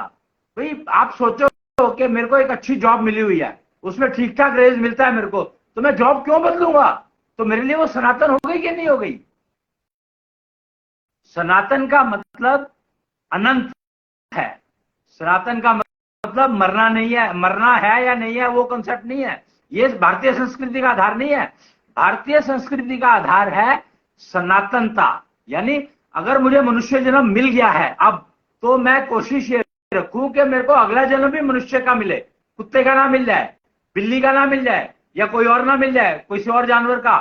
भाई? आप सोचो कि मेरे को एक अच्छी जॉब मिली हुई है, उसमें ठीक ठाक रेज मिलता है मेरे को, तो मैं जॉब क्यों बदलूंगा? तो मेरे लिए वो सनातन हो गई कि नहीं हो गई? सनातन का मतलब अनंत है. सनातन का मतलब मरना नहीं है. मरना है या नहीं है वो कंसेप्ट नहीं है. ये भारतीय संस्कृति का आधार नहीं है। भारतीय संस्कृति का आधार है सनातनता। यानी अगर मुझे मनुष्य जन्म मिल गया है अब, तो मैं कोशिश ये रखूं कि मेरे को अगला जन्म भी मनुष्य का मिले, कुत्ते का ना मिल जाए, बिल्ली का ना मिल जाए, या कोई और ना मिल जाए, किसी और जानवर का,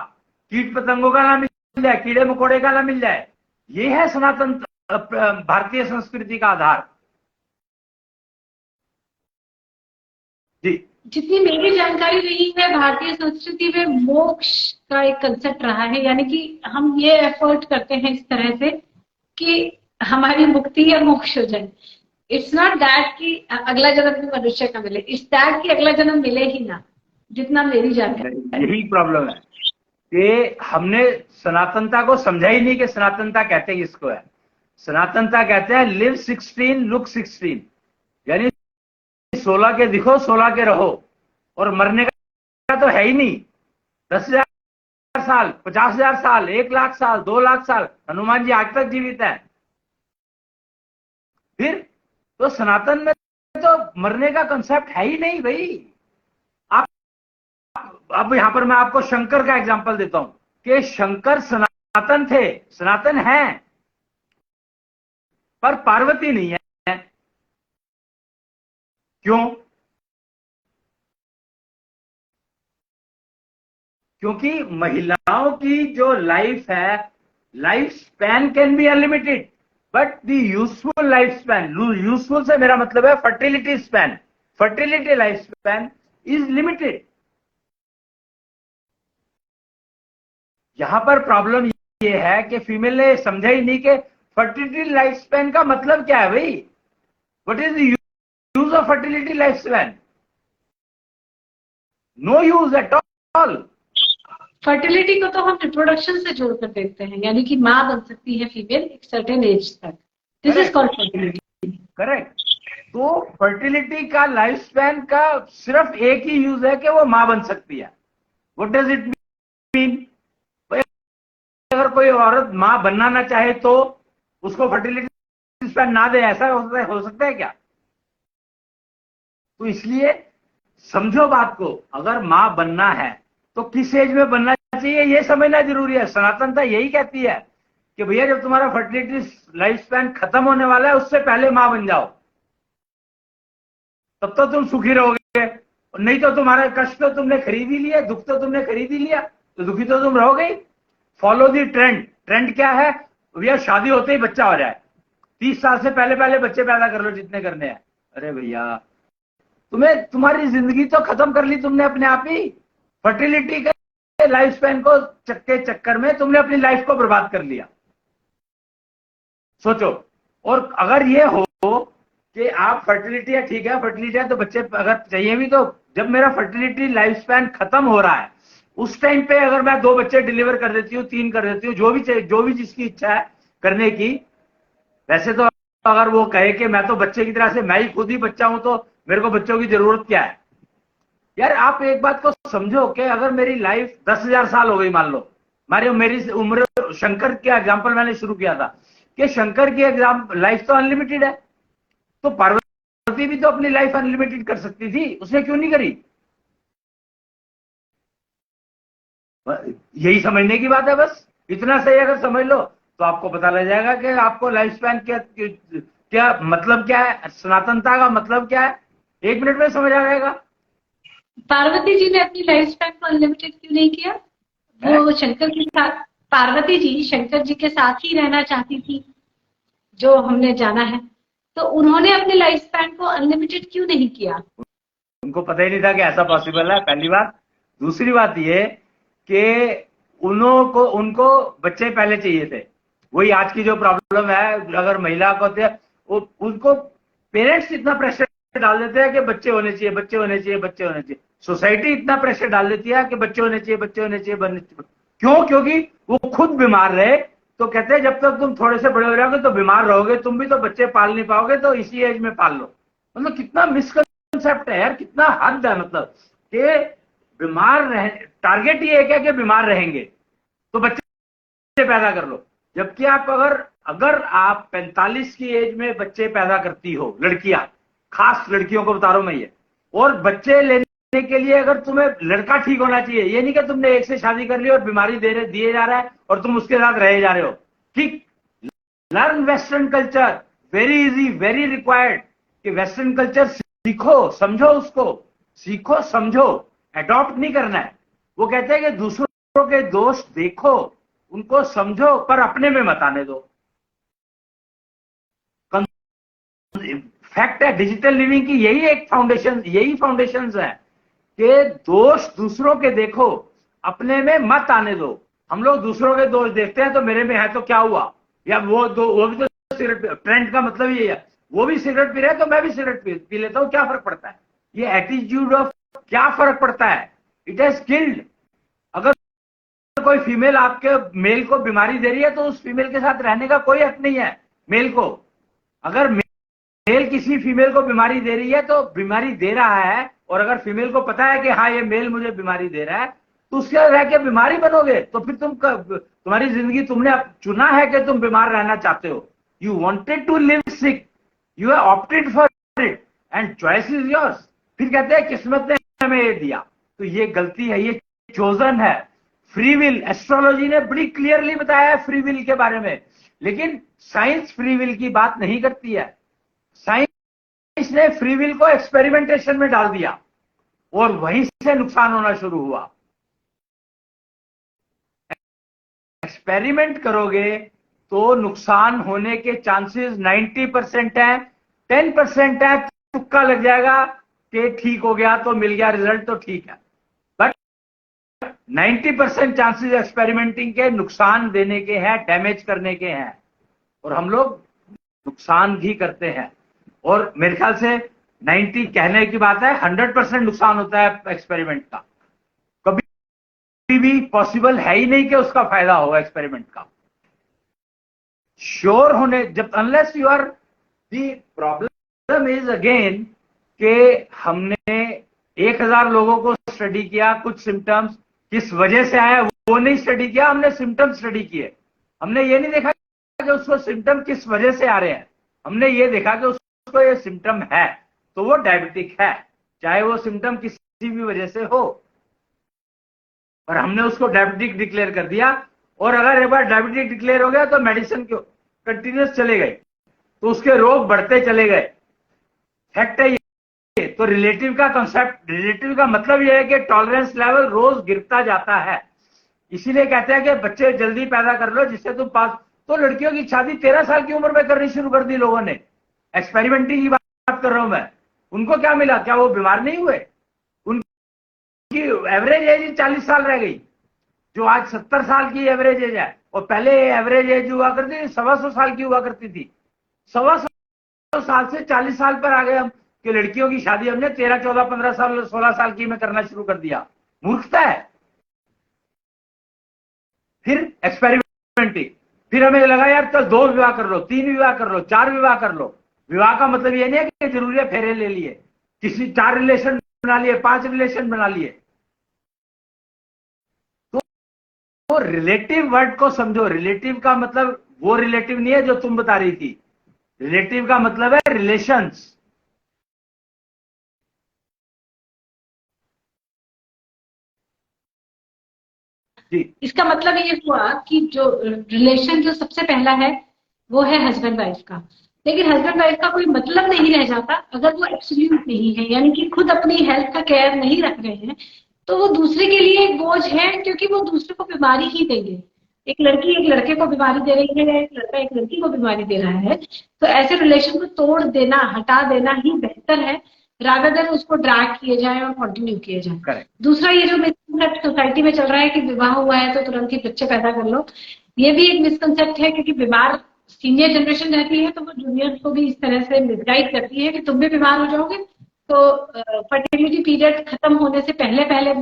कीट पतंगों का ना मिल जाए, कीड़े मकोड़े का ना मिल जाए। ये है सनातन भारतीय संस्कृति का आधार। जी, जितनी मेरी जानकारी रही है, भारतीय संस्कृति में मोक्ष का एक कंसेप्ट रहा है, यानी कि हम ये एफर्ट करते हैं इस तरह से कि हमारी मुक्ति या मोक्ष हो जाए। इट्स नॉट दैट कि अगला जन्म भी मनुष्य का मिले, इट्स दैट कि अगला जन्म मिले ही ना, जितना मेरी जानकारी। यही प्रॉब्लम है कि हमने सनातनता को समझा ही नहीं कि सनातनता कहते किसको है। सनातनता कहते हैं लिव 16 लुक 16, यानी 16 के दिखो 16 के रहो, और मरने का तो है ही नहीं। 10,000 साल, 50,000 साल, 1,00,000 साल, 2,00,000 साल, हनुमान जी आज तक जीवित है। फिर तो सनातन में तो मरने का कंसेप्ट है ही नहीं भाई। आप अब यहां पर मैं आपको शंकर का एग्जांपल देता हूं कि शंकर सनातन थे, सनातन हैं, पर पार्वती नहीं है। क्यों? क्योंकि महिलाओं की जो लाइफ है, life span can be unlimited, but the useful life span, useful से मेरा मतलब है fertility span, fertility life span is limited. यहां पर प्रॉब्लम ये है कि फीमेल ने समझा ही नहीं कि फर्टिलिटी लाइफ स्पैन का मतलब क्या है भाई। What is the use of fertility life span? No use at all. Fertility को तो हम रिप्रोडक्शन से जोड़कर देखते हैं, यानी कि माँ बन सकती है फीमेल एक सर्टेन एज तक। This is called fertility. Correct. तो फर्टिलिटी का लाइफ स्पैन का सिर्फ एक ही यूज है कि वो मां बन सकती है। What does it mean? अगर कोई औरत मां बनना ना चाहे तो उसको फर्टिलिटी स्पैन ना दे, ऐसा हो सकता है क्या? तो इसलिए समझो बात को, अगर मां बनना है तो किस एज में बनना चाहिए ये समझना जरूरी है। सनातनता यही कहती है कि भैया जब तुम्हारा फर्टिलिटी लाइफ स्पैन खत्म होने वाला है उससे पहले मां बन जाओ, तब तो तुम सुखी रहोगे। नहीं तो तुम्हारा कष्ट तो तुमने खरीद ही लिया, दुख तो तुमने खरीद ही लिया, तो दुखी तो तुम रहोगे ही। Follow the trend. ट्रेंड क्या है भैया? शादी होते ही बच्चा हो जाए, 30 साल से पहले पहले बच्चे पैदा कर लो जितने करने हैं। अरे भैया तुम्हें तुम्हारी जिंदगी तो खत्म कर ली तुमने अपने आप ही। फर्टिलिटी के लाइफ स्पैन को चक्कर में तुमने अपनी लाइफ को बर्बाद कर लिया। सोचो। और अगर ये हो कि आप फर्टिलिटी है, ठीक है फर्टिलिटी है तो बच्चे अगर चाहिए भी, तो जब मेरा फर्टिलिटी लाइफ स्पैन खत्म हो रहा है उस टाइम पे अगर मैं 2 बच्चे डिलीवर कर देती हूँ, 3 कर देती हूँ, जो भी जिसकी इच्छा है करने की। वैसे तो अगर वो कहे कि मैं तो बच्चे की तरह से, मैं ही खुद ही बच्चा हूं तो मेरे को बच्चों की जरूरत क्या है? यार आप एक बात को समझो कि अगर मेरी लाइफ 10,000 साल हो गई, मान लो मेरी उम्र, शंकर का एग्जाम्पल मैंने शुरू किया था कि शंकर की लाइफ तो अनलिमिटेड है, तो पार्वती भी तो अपनी लाइफ अनलिमिटेड कर सकती थी, उसने क्यों नहीं करी? यही समझने की बात है बस। इतना सही अगर समझ लो तो आपको पता लग जाएगा कि आपको लाइफ स्पैन क्या मतलब क्या है, सनातनता का मतलब क्या है। 1 मिनट में समझ आ जाएगा। पार्वती जी ने अपनी लाइफ स्पैन को अनलिमिटेड क्यों नहीं किया? वो शंकर के साथ, पार्वती जी शंकर जी के साथ ही रहना चाहती थी जो हमने जाना है, तो उन्होंने अपने लाइफ स्पैन को अनलिमिटेड क्यों नहीं किया? उनको पता ही नहीं था कि ऐसा पॉसिबल है, पहली बात। दूसरी बात ये कि उनको बच्चे पहले चाहिए थे। वही आज की जो प्रॉब्लम है, अगर महिला को उनको पेरेंट्स इतना प्रेशर डाल देते हैं कि बच्चे होने चाहिए, बच्चे होने चाहिए, बच्चे होने चाहिए। सोसाइटी इतना प्रेशर डाल देती है कि बच्चे होने चाहिए, बच्चे होने चाहिए, बनने चाहिए। क्यों? क्योंकि वो खुद बीमार रहे, तो कहते हैं जब तक तुम थोड़े से बड़े हो जाओगे तो बीमार रहोगे, तुम भी तो बच्चे पाल नहीं पाओगे, तो इसी एज में पाल लो। मतलब कितना मिसकंसेप्ट है यार, कितना हद है। मतलब कि बीमार रह, टारगेट ये है कि बीमार रहेंगे तो बच्चे पैदा कर लो। जबकि आप अगर आप 45 की एज में बच्चे पैदा करती हो, लड़कियां, खास लड़कियों को बता रहा हूं मैं ये, और बच्चे लेने के लिए अगर तुम्हें लड़का ठीक होना चाहिए, ये नहीं कि तुमने एक से शादी कर ली और बीमारी दिए जा रहा है और तुम उसके साथ रहे जा रहे हो। ठीक, learn western culture, very easy, very required कि वेस्टर्न कल्चर सीखो, समझो उसको, सीखो समझो, अडॉप्ट नहीं करना है। वो कहते हैं कि दूसरों के दोष देखो, उनको समझो, पर अपने में मत आने दो। फैक्ट है डिजिटल लिविंग की, यही फाउंडेशन है कि दोष दूसरों के देखो, अपने में मत आने दो। हम लोग दूसरों के दोष देखते हैं तो मेरे में है तो क्या हुआ, या वो भी तो सिगरेट, ट्रेंड का मतलब ये है, वो भी सिगरेट पी रहे हैं तो मैं भी सिगरेट पी लेता हूं, क्या फर्क पड़ता है। ये एटीट्यूड ऑफ क्या फर्क पड़ता है, इट हैज किल्ड। अगर कोई फीमेल आपके मेल को बीमारी दे रही है तो उस फीमेल के साथ रहने का कोई हक नहीं है मेल को। अगर मेल किसी फीमेल को बीमारी दे रही है तो बीमारी दे रहा है, और अगर फीमेल को पता है कि हाँ ये मेल मुझे बीमारी दे रहा है तो उसके साथ रह के बीमारी बनोगे, तो फिर तुम्हारी जिंदगी तुमने चुना है कि तुम बीमार रहना चाहते हो। You wanted to live sick, you have opted for it and choice is yours. फिर कहते हैं किस्मत ने हमें ये दिया, तो ये गलती है, ये चोजन है। फ्री विल, एस्ट्रोलॉजी ने बड़ी क्लियरली बताया है फ्री विल के बारे में, लेकिन साइंस फ्री विल की बात नहीं करती है। साइंस ने फ्री विल को एक्सपेरिमेंटेशन में डाल दिया और वहीं से नुकसान होना शुरू हुआ। एक्सपेरिमेंट करोगे तो नुकसान होने के चांसेस 90% है, 10% है तुक्का लग जाएगा कि ठीक हो गया तो मिल गया रिजल्ट तो ठीक है, बट 90% चांसेस एक्सपेरिमेंटिंग के नुकसान देने के हैं, डैमेज करने के हैं, और हम लोग नुकसान भी करते हैं। और मेरे ख्याल से 90 कहने की बात है, 100% नुकसान होता है एक्सपेरिमेंट का। कभी भी पॉसिबल है ही नहीं कि उसका फायदा होगा एक्सपेरिमेंट का। श्योर होने जब, unless you are, the problem is again कि हमने 1000 लोगों को स्टडी किया, कुछ सिम्टम्स किस वजह से आया वो नहीं स्टडी किया, हमने सिम्टम स्टडी किए। हमने ये नहीं देखा कि उसको सिम्टम किस वजह से आ रहे हैं, हमने ये देखा कि उसको ये सिम्टम है तो वो डायबिटिक है, चाहे वो सिम्टम किसी भी वजह से हो, और हमने उसको डायबिटिक डिक्लेयर कर दिया। और अगर एक बार डायबिटिक डिक्लेयर हो गया तो मेडिसिन क्यों कंटिन्यूस चले गए तो उसके रोग बढ़ते चले गए। फैक्ट है ये। तो रिलेटिव का कॉन्सेप्ट, रिलेटिव का मतलब यह है कि टॉलरेंस लेवल रोज गिरता जाता है। इसीलिए कहते हैं कि बच्चे जल्दी पैदा कर लो जिससे तुम पास। तो लड़कियों की शादी 13 साल की उम्र में करनी शुरू कर दी लोगों ने। एक्सपेरिमेंटिंग की बात कर रहा हूं मैं। उनको क्या मिला, क्या वो बीमार नहीं हुए? उनकी एवरेज एज 40 साल रह गई, जो आज 70 साल की एवरेज एज है, और पहले एवरेज एज हुआ करती थी 125 साल की हुआ करती थी। 125 साल से 40 साल पर आ गए हम कि लड़कियों की शादी हमने 13, 14, 15 साल, 16 साल की में करना शुरू कर दिया। मूर्खता है। फिर एक्सपेरिमेंटिंग, फिर हमें लगा यार चल 2 विवाह कर लो, 3 विवाह कर लो, 4 विवाह कर लो। विवाह का मतलब ये नहीं है कि जरूरी है फेरे ले लिए, किसी 4 रिलेशन बना लिए, 5 रिलेशन बना लिए। तो रिलेटिव वर्ड को समझो। रिलेटिव का मतलब वो रिलेटिव नहीं है जो तुम बता रही थी। रिलेटिव का मतलब है रिलेशंस। इसका मतलब ये हुआ कि जो रिलेशन जो सबसे पहला है वो है हस्बैंड वाइफ का, लेकिन हस्बैंड वाइफ का कोई मतलब नहीं रह जाता अगर वो एब्सोल्यूट नहीं है, यानी कि खुद अपनी हेल्थ का केयर नहीं रख रहे हैं तो वो दूसरे के लिए एक बोझ है, क्योंकि वो दूसरे को बीमारी ही देंगे। एक लड़की एक लड़के को बीमारी दे रही है, एक लड़का एक लड़की को बीमारी दे रहा है, तो ऐसे रिलेशन को तोड़ देना, हटा देना ही बेहतर है, रादर देन उसको ड्रैग किए जाए और कंटिन्यू किए जाए। दूसरा, ये जो मिसकंसेप्ट सोसाइटी में चल रहा है कि विवाह हुआ है तो तुरंत ही बच्चे पैदा कर लो, ये भी एक मिसकंसेप्ट है, क्योंकि बीमार सीनियर जनरेशन रहती है तो वो जूनियर को भी इस तरह से मिसगाइड करती है कि तुम भी बीमार हो जाओगे, तो फर्टिलिटी पीरियड खत्म होने से पहले पहले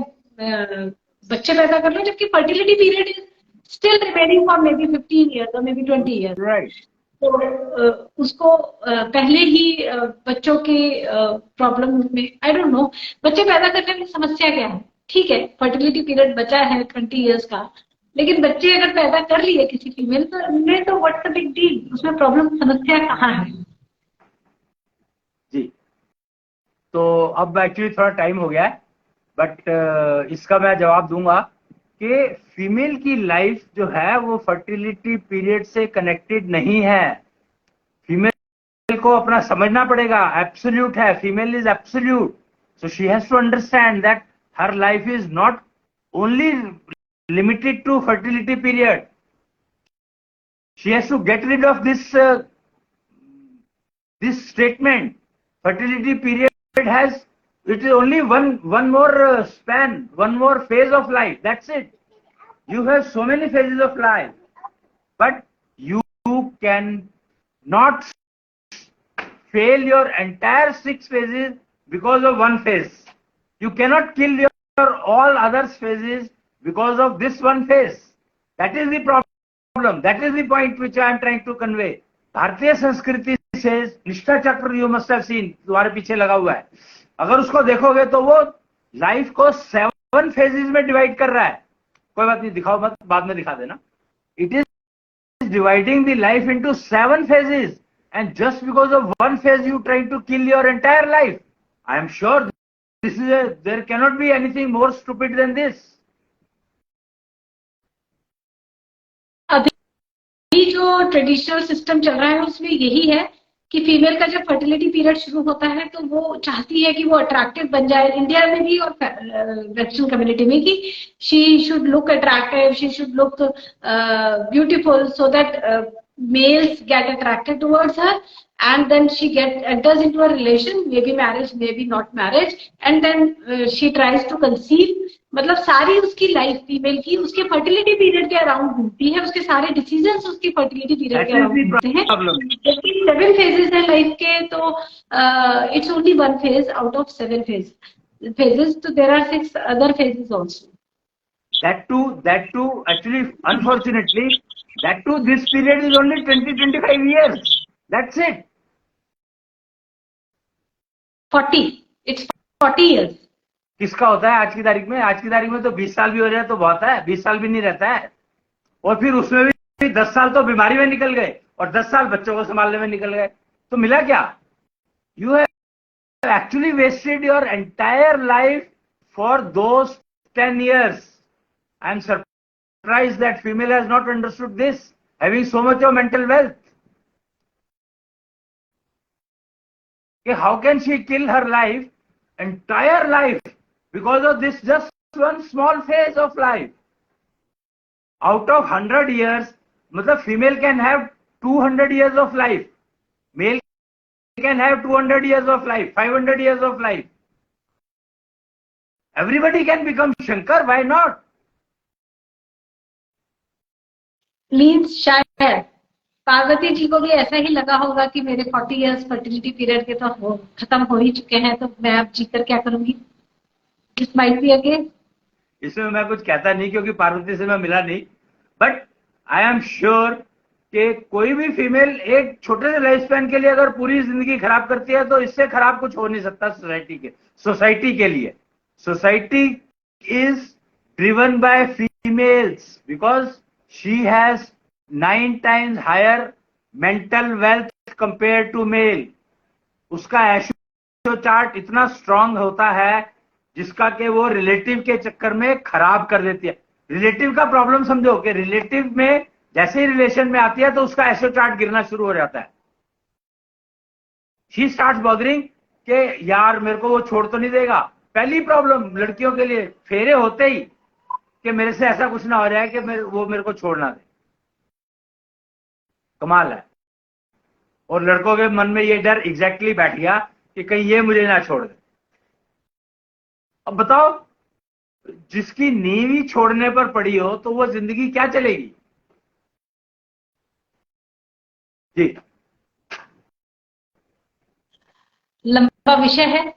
बच्चे पैदा कर लो, जबकि fertility period is still remaining for may be 15 years और मे बी 20 ईयर्स। राइट। तो उसको पहले ही बच्चों के प्रॉब्लम में, आई डोंट नो, बच्चे पैदा करने में समस्या क्या है? ठीक है, फर्टिलिटी पीरियड बचा है 20 ईयर्स का, लेकिन बच्चे अगर पैदा कर लिए किसी फीमेल तो व्हाट्स द बिग डील? उसमें प्रॉब्लम, समस्या कहाँ है? जी, तो अब एक्चुअली थोड़ा टाइम हो गया है, बट इसका मैं जवाब दूंगा कि फीमेल की लाइफ जो है वो फर्टिलिटी पीरियड से कनेक्टेड नहीं है। फीमेल को अपना समझना पड़ेगा, एब्सोल्यूट है, female is absolute, so she has to understand that her life is not only limited to fertility period. She has to get rid of this statement. Fertility period has, it is only one more span, one more phase of life. That's it. You have so many phases of life, but you can not fail your entire 6 phases because of one phase. You cannot kill your all other phases because of this one phase. That is the problem. That is the point which I am trying to convey. भारतीय संस्कृति से निष्ठा चक्र यू मस्ट हैव सीन तुम्हारे पीछे लगा हुआ है, अगर उसको देखोगे तो वो लाइफ को 7 फेजेस में डिवाइड कर रहा है. कोई बात नहीं, दिखाओ मत, बाद में दिखा देना. It is dividing the life into 7 phases, and just because of one phase you trying to kill your entire life. I am sure there cannot be anything more stupid than this. अभी जो ट्रेडिशनल सिस्टम चल रहा है उसमें यही है कि फीमेल का जब फर्टिलिटी पीरियड शुरू होता है तो वो चाहती है कि वो अट्रैक्टिव बन जाए, इंडिया में भी और वेस्टर्न कम्युनिटी में, कि she should look attractive, she should look beautiful, so that males get attracted towards her, and then she enters into a relation, maybe marriage, maybe not marriage, and then she tries to conceive. मतलब सारी उसकी लाइफ फीमेल की उसके फर्टिलिटी पीरियड के अराउंड घूमती है, उसके सारे डिसीजंस उसकी फर्टिलिटी पीरियड के अराउंड घूमते हैं. जबकि 7 phases है लाइफ के, तो it's only 1 phase out of 7 phases, so there are 6 other phases also. That too, actually, unfortunately, that too, this period is only 20-25 years. That's it. 40. It's 40 years. किसका होता है आज की तारीख में? आज की तारीख में तो 20 साल भी हो जाए तो बहुत है, 20 साल भी नहीं रहता है. और फिर उसमें भी 10 साल तो बीमारी में निकल गए और 10 साल बच्चों को संभालने में निकल गए. तो मिला क्या? You have actually wasted your entire life for those 10 years. I am surprised that female has not understood this, having so much of mental wealth. How can she kill her life, entire life, because of this just one small phase of life? Out of 100 years, मतलब female can have 200 years of life, male can have 200 years of life, 500 years of life. Everybody can become Shankar, why not? Means शायद पार्वती जी को भी ऐसा ही लगा होगा कि मेरे 40 years फर्टिलिटी पीरियड के तो खत्म हो ही चुके हैं, तो मैं अब जीकर क्या करूंगी. This might be again. इसमें मैं कुछ कहता नहीं क्योंकि पार्वती से मैं मिला नहीं, बट आई एम श्योर कि कोई भी फीमेल एक छोटे से लाइफ स्पैन के लिए अगर पूरी जिंदगी खराब करती है तो इससे खराब कुछ हो नहीं सकता सोसाइटी के लिए. Society is driven by females because she has 9 times higher mental wealth compared to male. उसका एशो चार्ट इतना स्ट्रांग होता है जिसका कि वो रिलेटिव के चक्कर में खराब कर देती है. रिलेटिव का प्रॉब्लम समझो कि रिलेटिव में जैसे ही रिलेशन में आती है तो उसका एशो चार्ट गिरना शुरू हो जाता है. शी स्टार्ट्स बॉदरिंग कि यार मेरे को वो छोड़ तो नहीं देगा. पहली प्रॉब्लम लड़कियों के लिए फेरे होते ही कि मेरे से ऐसा कुछ ना हो जाए कि वो मेरे को छोड़ना दे. कमाल है. और लड़कों के मन में ये डर एग्जैक्टली बैठ गया कि कहीं ये मुझे ना छोड़ दे. अब बताओ, जिसकी नींव ही छोड़ने पर पड़ी हो तो वो जिंदगी क्या चलेगी. जी, लंबा विषय है,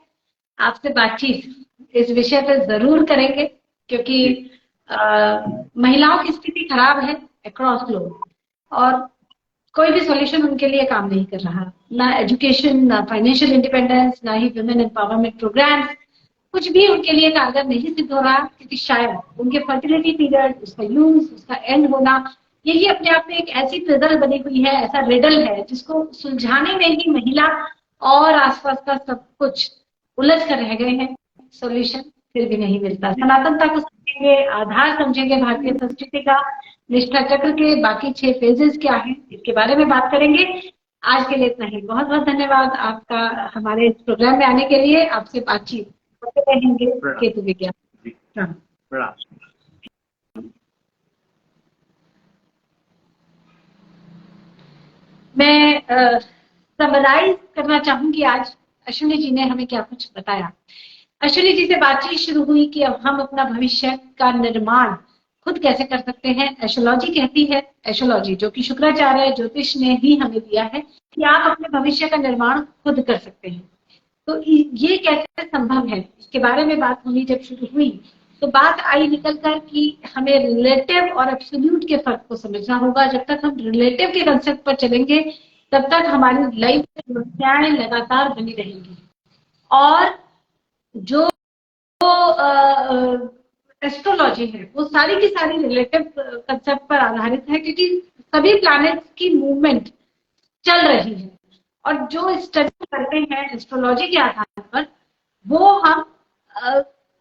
आपसे बातचीत इस विषय पे जरूर करेंगे, क्योंकि महिलाओं की स्थिति खराब है अक्रॉस ग्लोब, और कोई भी सॉल्यूशन उनके लिए काम नहीं कर रहा. ना एजुकेशन, ना फाइनेंशियल इंडिपेंडेंस, ना ही वुमेन एम्पावरमेंट प्रोग्राम्स, कुछ भी उनके लिए कारगर नहीं सिद्ध हो रहा, क्योंकि शायद उनके फर्टिलिटी पीरियड, उसका यूज, उसका एंड होना, यही अपने आप में एक ऐसी रिडल बनी हुई है, ऐसा रिडल है जिसको सुलझाने में ही महिला और आसपास का सब कुछ उलझ कर रह गए हैं. सॉल्यूशन फिर भी नहीं मिलता। सनातनता को समझेंगे, आधार समझेंगे भारतीय संस्कृति का, निष्ठा चक्र के बाकी 6 फेजेस क्या हैं, इसके बारे में बात करेंगे। आज के लिए इतना ही। बहुत बहुत धन्यवाद आपका हमारे इस प्रोग्राम में आने के लिए। आपसे बातचीत करते रहेंगे केतु विज्ञान। मैं समराइज करना चाहूंगी आज अश्विनी जी ने हमें क्या कुछ बताया। अश्विनी जी से बातचीत शुरू हुई कि अब हम अपना भविष्य का निर्माण खुद कैसे कर सकते हैं। एस्ट्रोलॉजी कहती है, एस्ट्रोलॉजी जो कि शुक्राचार्य ज्योतिष ने ही हमें दिया है, कि आप अपने भविष्य का निर्माण खुद कर सकते हैं। तो ये कैसे संभव है, इसके बारे में बात होनी जब शुरू हुई तो बात आई निकल कर कि हमें रिलेटिव और एब्सोल्यूट के फर्क को समझना होगा। जब तक हम रिलेटिव के कंसेप्ट पर चलेंगे तब तक हमारी लाइफ में समस्याएं लगातार बनी रहेंगी। और जो एस्ट्रोलॉजी है वो सारी की सारी रिलेटिव कंसेप्ट पर आधारित है, क्योंकि सभी प्लैनेट्स की मूवमेंट चल रही है। और जो स्टडी करते हैं एस्ट्रोलॉजी के आधार पर, वो हम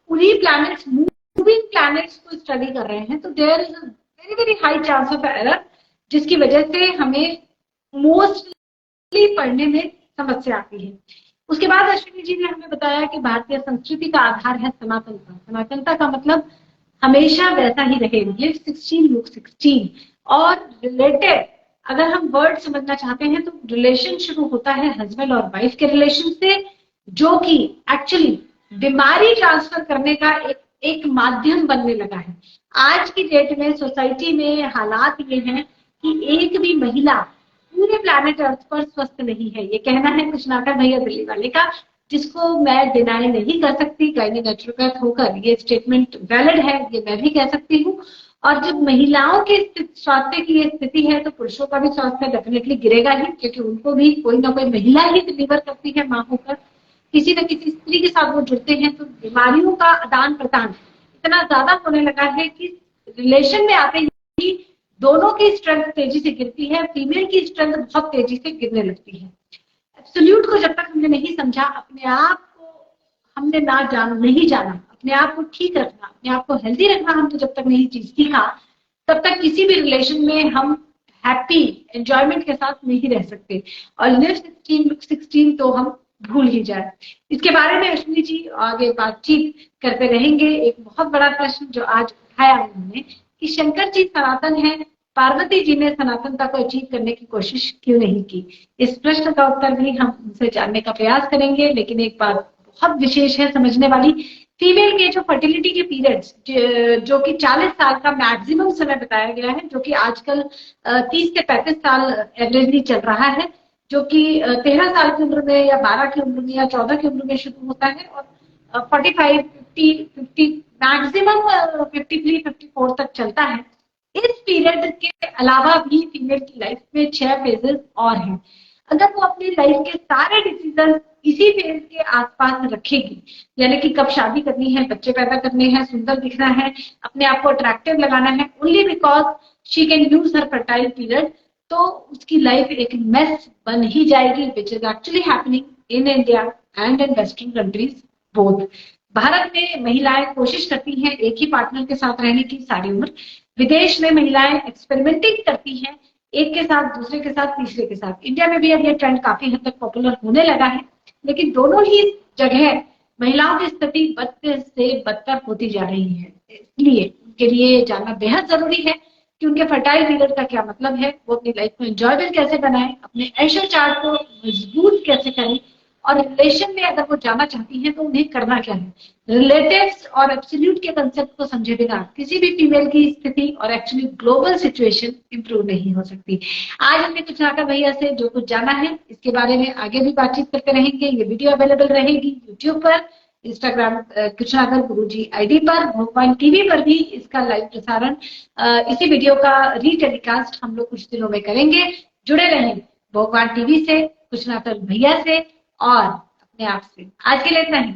उन्हीं प्लैनेट्स, मूविंग प्लैनेट्स को स्टडी कर रहे हैं। तो there is a very very high chance of error, जिसकी वजह से हमें मोस्टली पढ़ने में समस्या आती है। उसके बाद अश्विनी जी ने हमें बताया कि भारतीय संस्कृति का आधार है सनातनता। सनातनता का मतलब हमेशा वैसा ही रहे, लिव 16 लुक 16। और रिलेटिव, अगर हम वर्ड समझना चाहते हैं तो रिलेशन शुरू होता है हस्बैंड और वाइफ के रिलेशन से, जो कि एक्चुअली बीमारी ट्रांसफर करने का एक माध्यम बनने लगा है। आज की डेट में सोसाइटी में हालात ये हैं कि एक भी महिला पूरे प्लैनेट अर्थ पर स्वस्थ नहीं है। ये कहना है कृष्णाकर भैया दिल्ली वाले का, जिसको मैं डिनाई नहीं कर सकती। गायनेकोलॉजिस्ट होकर ये स्टेटमेंट वैलिड है, ये मैं भी कह सकती हूँ। और जब महिलाओं के स्वास्थ्य की ये स्थिति है तो पुरुषों का भी स्वास्थ्य डेफिनेटली गिरेगा ही, क्योंकि उनको भी कोई ना कोई महिला ही डिलीवर करती है माँ होकर, किसी न किसी स्त्री के साथ वो जुड़ते हैं। तो बीमारियों का आदान प्रदान इतना ज्यादा होने लगा है कि रिलेशन में आते ही दोनों की स्ट्रेंथ तेजी से गिरती है, फीमेल की स्ट्रेंथ बहुत तेजी से गिरने लगती है। एब्सोल्यूट को जब तक हमने नहीं समझा, अपने आप को हमने नहीं जाना, अपने आप को ठीक रखना, अपने आप को हेल्दी रखना हमने जब तक नहीं चीज सीखा, तब तक किसी भी रिलेशन में हम हैप्पी एंजॉयमेंट के साथ नहीं रह सकते। और लिव 16 लुक 16 तो हम भूल ही जाए। इसके बारे में अश्विनी जी आगे बातचीत करते रहेंगे। एक बहुत बड़ा प्रश्न जो आज उठाया उन्होंने कि शंकर जी सनातन है, पार्वती जी ने सनातनता को अचीव करने की कोशिश क्यों नहीं की। इस प्रश्न का उत्तर भी हम उनसे जानने का प्रयास करेंगे। लेकिन एक बात बहुत विशेष है समझने वाली, फीमेल के जो फर्टिलिटी के पीरियड्स जो कि 40 साल का मैक्सिमम समय बताया गया है, जो कि आजकल 30 से 35 साल एवरेजली चल रहा है, जो कि 13 साल की उम्र में या 12 की उम्र में या 14 की उम्र में शुरू होता है और 45, 50 मैक्सिमम 53-54 तक चलता है। इस पीरियड के अलावा भी फीमेल की लाइफ में 6 फेजेस और हैं। अगर वो अपनी लाइफ के सारे डिसीजन इसी फेज के आसपास रखेगी, यानी कि कब शादी करनी है, बच्चे पैदा करने हैं, सुंदर दिखना है, अपने आप को अट्रैक्टिव लगाना है, only because she can use her fertile period, तो उसकी लाइफ एक मेस बन ही जाएगी, which is actually happening in India and in western countries both. Bharat में महिलाएं कोशिश करती हैं एक ही पार्टनर के साथ रहने की सारी उम्र। विदेश में महिलाएं एक्सपेरिमेंटिंग करती हैं, एक के साथ, दूसरे के साथ, तीसरे के साथ। इंडिया में भी अब ये ट्रेंड काफी हद तक पॉपुलर होने लगा है, लेकिन दोनों ही जगह महिलाओं की स्थिति बदतर से बदतर होती जा रही है। इसलिए उनके लिए जानना बेहद जरूरी है कि उनके फर्टाइल पीरियड का क्या मतलब है, वो अपनी लाइफ को एंजॉयबल कैसे बनाएं, अपने ऐशो चार्ट को मजबूत कैसे करें, और रिलेशन में अगर वो जाना चाहती हैं तो उन्हें करना क्या है। रिलेटिव्स और एब्सोल्यूट के कंसेप्ट को समझे बिना किसी भी फीमेल की स्थिति और एक्चुअली ग्लोबल सिचुएशन इंप्रूव नहीं हो सकती। आज हमने कृष्णाकर भैया से जो कुछ जाना है, इसके बारे में आगे भी बातचीत करते रहेंगे। ये वीडियो अवेलेबल रहेगी यूट्यूब पर, इंस्टाग्राम कृष्णाकर गुरुजी आईडी पर, भोगवान टीवी पर भी इसका लाइव प्रसारण, इसी वीडियो का रीटेलीकास्ट हम लोग कुछ दिनों में करेंगे। जुड़े रहें भोगवान टीवी से, कृष्णाकर भैया से और अपने आप से। आज के लिए इतना ही।